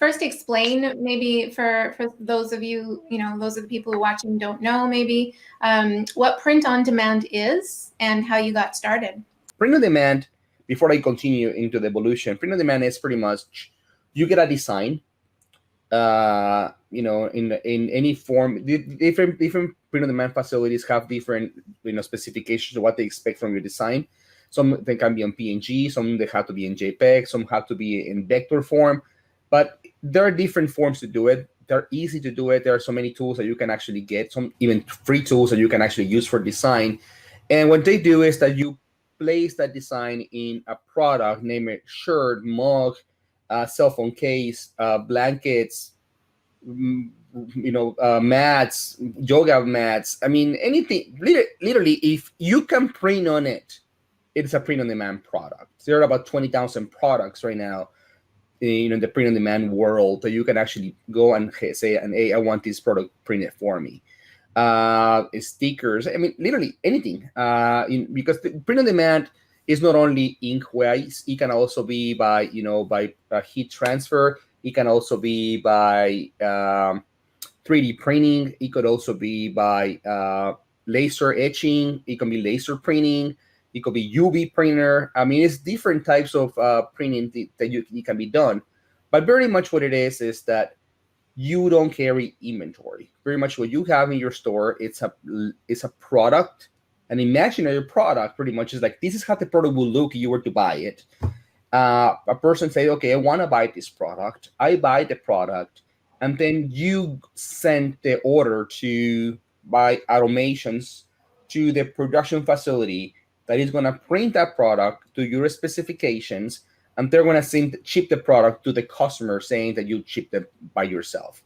first explain maybe for those of you, those of the people who watch and don't know maybe what print on demand is and how you got started? Print on demand, before I continue into the evolution, print on demand is pretty much you get a design, in any form. Different print on demand facilities have different specifications of what they expect from your design. Some they can be on PNG, some they have to be in JPEG, some have to be in vector form, but there are different forms to do it. They're easy to do it. There are so many tools that you can actually get, some even free tools that you can actually use for design. And what they do is that you place that design in a product, name it shirt, mug, cell phone case, blankets, mats, yoga mats. I mean, anything. Literally, if you can print on it, it's a print-on-demand product. There are about 20,000 products right now in the print-on-demand world that you can actually go and say, hey, I want this product printed for me. Stickers, I mean, literally anything. Because the print-on-demand is not only ink-wise, it can also be by heat transfer. It can also be by 3D printing. It could also be by laser etching. It can be laser printing. It could be UV printer. I mean, it's different types of printing that it can be done. But very much what it is that you don't carry inventory. Very much what you have in your store, it's a product, an imaginary product. Pretty much is like, this is how the product will look if you were to buy it. A person say, okay, I want to buy this product. I buy the product, and then you send the order to buy automations to the production facility that is going to print that product to your specifications, and they're going to ship the product to the customer saying that you shipped it by yourself.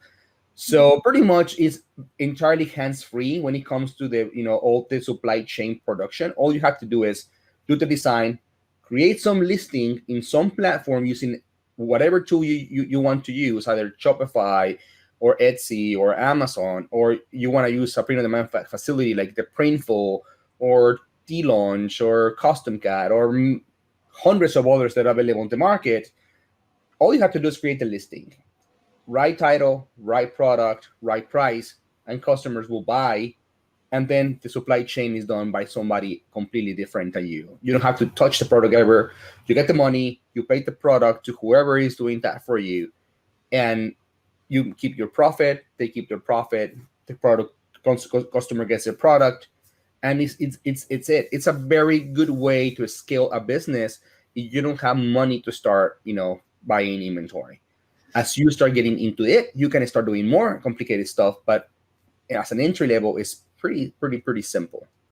So pretty much it's entirely hands-free when it comes to the all the supply chain production. All you have to do is do the design, create some listing in some platform using whatever tool you want to use, either Shopify or Etsy or Amazon, or you want to use a print-on-demand facility like the Printful or T-Launch or CustomCAD or hundreds of others that are available on the market. All you have to do is create the listing. Right title, right product, right price, and customers will buy. And then the supply chain is done by somebody completely different than you. You don't have to touch the product ever. You get the money, you pay the product to whoever is doing that for you, and you keep your profit, they keep their profit, the product customer gets their product, and it's it. It's a very good way to scale a business if you don't have money to start, buying inventory. As you start getting into it, you can start doing more complicated stuff, but as an entry level, it's pretty simple.